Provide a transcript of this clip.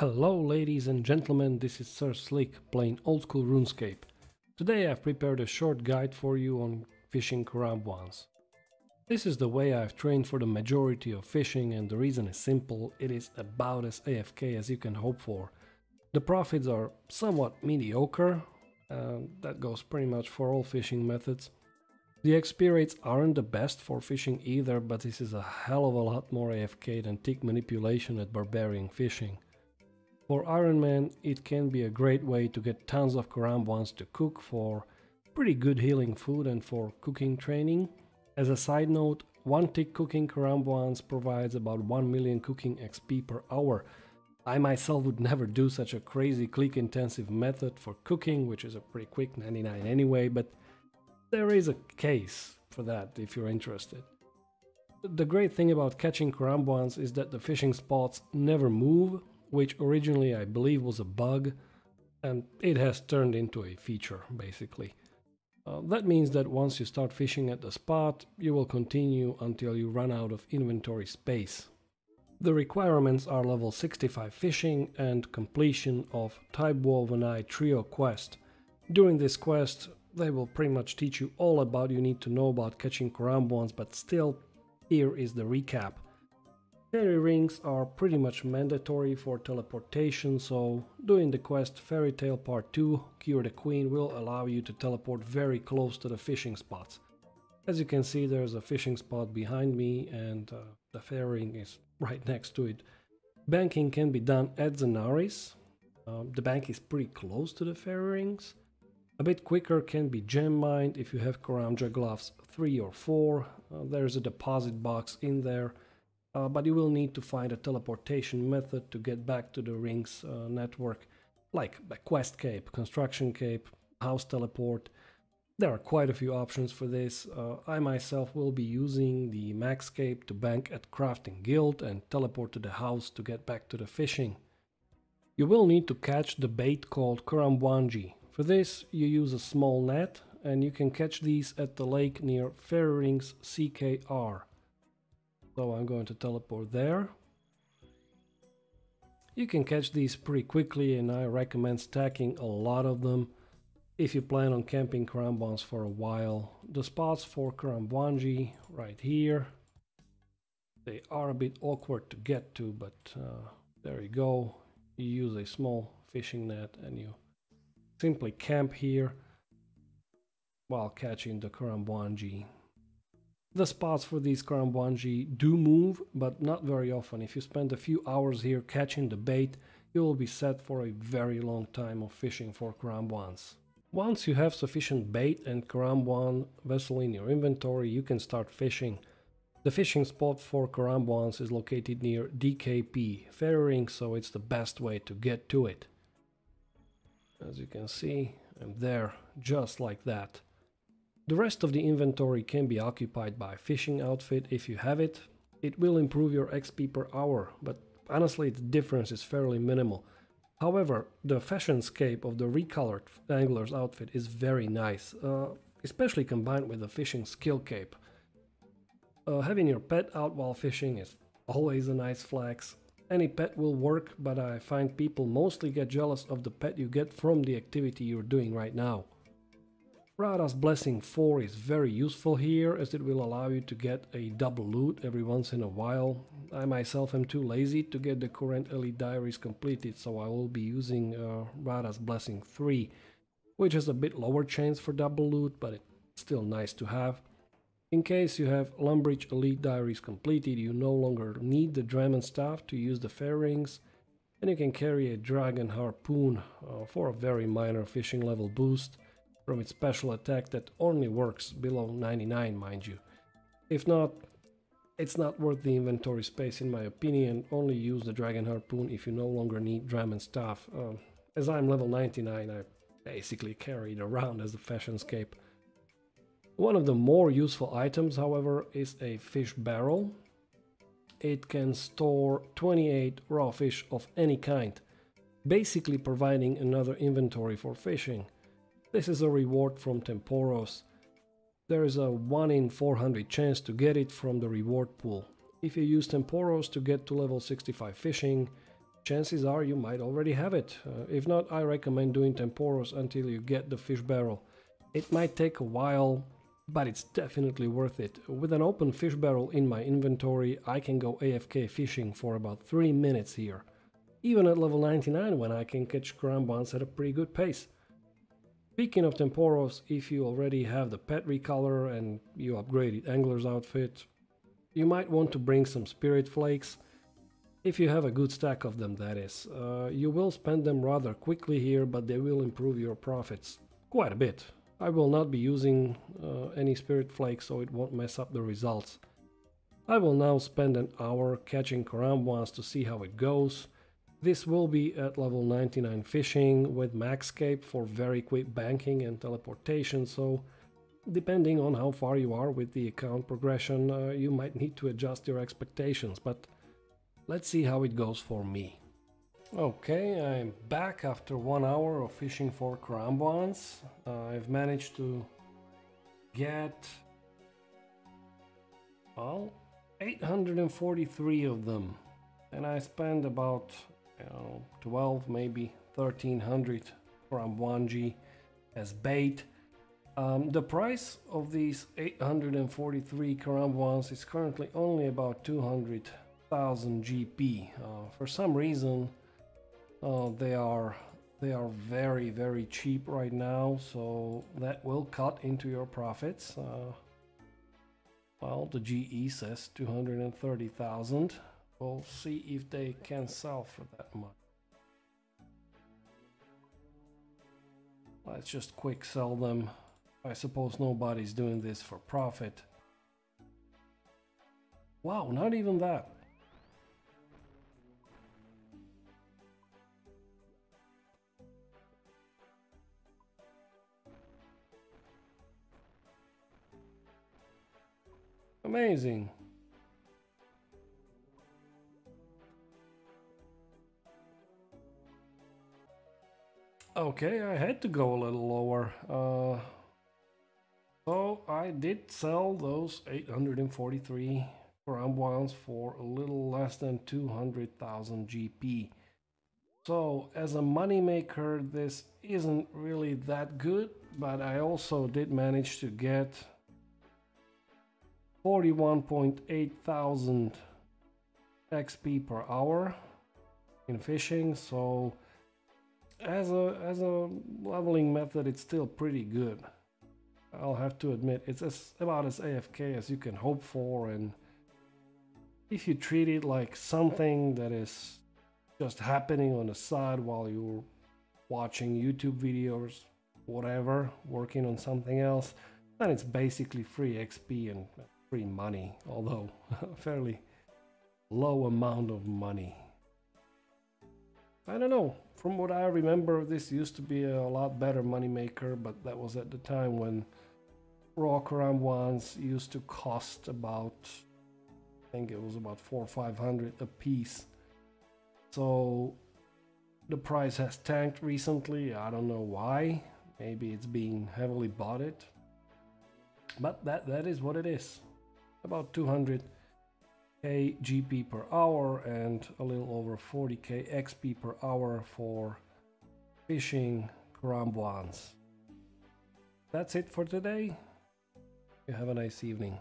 Hello ladies and gentlemen, this is Sir Slick playing old school RuneScape. Today I've prepared a short guide for you on fishing Karambwans. This is the way I've trained for the majority of fishing, and the reason is simple: it is about as AFK as you can hope for. The profits are somewhat mediocre, that goes pretty much for all fishing methods. The XP rates aren't the best for fishing either, but this is a hell of a lot more AFK than tick manipulation at barbarian fishing. For Ironman, it can be a great way to get tons of Karambwans to cook for pretty good healing food and for cooking training. As a side note, one tick cooking Karambwans provides about 1 million cooking XP per hour. I myself would never do such a crazy click intensive method for cooking, which is a pretty quick 99 anyway, but there is a case for that if you're interested. The great thing about catching Karambwans is that the fishing spots never move, which originally I believe was a bug, and it has turned into a feature basically. That means that once you start fishing at the spot, you will continue until you run out of inventory space. The requirements are level 65 fishing and completion of Type Wovenai Trio quest. During this quest they will pretty much teach you all about you need to know about catching Karambwans, but still, here is the recap. Fairy rings are pretty much mandatory for teleportation, so doing the quest Fairy Tale Part 2, Cure the Queen, will allow you to teleport very close to the fishing spots. As you can see, there's a fishing spot behind me, and the fairy ring is right next to it. Banking can be done at Zenaris. The bank is pretty close to the fairy rings. A bit quicker can be gem mined if you have Karamja gloves 3 or 4. There's a deposit box in there. But you will need to find a teleportation method to get back to the rings network, like a quest cape, construction cape, house teleport. There are quite a few options for this. I myself will be using the max cape to bank at crafting guild and teleport to the house to get back to the fishing. You will need to catch the bait called Karambwanji. For this you use a small net, and you can catch these at the lake near Fairy Rings CKR. So I'm going to teleport there. You can catch these pretty quickly, and I recommend stacking a lot of them if you plan on camping Karambwans for a while. The spots for Karambwanji right here. They are a bit awkward to get to, but there you go. You use a small fishing net and you simply camp here while catching the Karambwanji. The spots for these Karambwanji do move, but not very often. If you spend a few hours here catching the bait, you will be set for a very long time of fishing for Karambwans. Once you have sufficient bait and Karambwan vessel in your inventory, you can start fishing. The fishing spot for Karambwans is located near DKP Fairy Ring, so it's the best way to get to it. As you can see, I'm there, just like that. The rest of the inventory can be occupied by fishing outfit if you have it. It will improve your XP per hour, but honestly the difference is fairly minimal. However, the fashionscape of the recolored angler's outfit is very nice, especially combined with the fishing skill cape. Having your pet out while fishing is always a nice flex. Any pet will work, but I find people mostly get jealous of the pet you get from the activity you're doing right now. Radha's Blessing 4 is very useful here, as it will allow you to get a double loot every once in a while. I myself am too lazy to get the current Elite Diaries completed, so I will be using Radha's Blessing 3, which has a bit lower chance for double loot, but it's still nice to have. In case you have Lumbridge Elite Diaries completed, you no longer need the Dragon Staff to use the Fairy Rings, and you can carry a Dragon Harpoon for a very minor fishing level boost from its special attack that only works below 99, mind you. If not, it's not worth the inventory space in my opinion. Only use the Dragon Harpoon if you no longer need Dragon Staff. As I'm level 99, I basically carry it around as a fashionscape. One of the more useful items, however, is a fish barrel. It can store 28 raw fish of any kind, basically providing another inventory for fishing. This is a reward from Temporos. There is a 1 in 400 chance to get it from the reward pool. If you use Temporos to get to level 65 fishing, chances are you might already have it. If not, I recommend doing temporos until you get the fish barrel. It might take a while, but it's definitely worth it. With an open fish barrel in my inventory, I can go AFK fishing for about 3 minutes here. Even at level 99 when I can catch Karambwans at a pretty good pace. Speaking of temporos, if you already have the pet recolor and you upgraded angler's outfit, you might want to bring some spirit flakes. If you have a good stack of them, that is. You will spend them rather quickly here, but they will improve your profits quite a bit. I will not be using any spirit flakes, so it won't mess up the results. I will now spend an hour catching Karambwans to see how it goes. This will be at level 99 fishing with maxscape for very quick banking and teleportation, so depending on how far you are with the account progression, you might need to adjust your expectations, but let's see how it goes for me. Okay, I'm back after 1 hour of fishing for Karambwans. I've managed to get, well, 843 of them, and I spent about 12, maybe 1300 Karambwanji as bait. The price of these 843 Karambwans is currently only about 200,000 GP. For some reason, they are very cheap right now, so that will cut into your profits. Well, the GE says 230,000. We'll see if they can sell for that much. Let's just quick sell them. I suppose nobody's doing this for profit. Wow, not even that. Amazing. Okay, I had to go a little lower. So I did sell those 843 Karambwans for a little less than 200,000 GP. So as a moneymaker, this isn't really that good, but I also did manage to get 41.8 thousand XP per hour in fishing, so as a leveling method, it's still pretty good. I'll have to admit, it's about as AFK as you can hope for, and if you treat it like something that is just happening on the side while you're watching YouTube videos, whatever, working on something else, then it's basically free XP and free money, although a fairly low amount of money. I don't know, from what I remember, this used to be a lot better moneymaker, but that was at the time when raw Karambwans used to cost about, I think it was about 400 or 500 a piece. So the price has tanked recently. I don't know why. Maybe it's being heavily bought, but that is what it is. About 200k GP per hour and a little over 40k XP per hour for fishing Karambwans. That's it for today. You have a nice evening.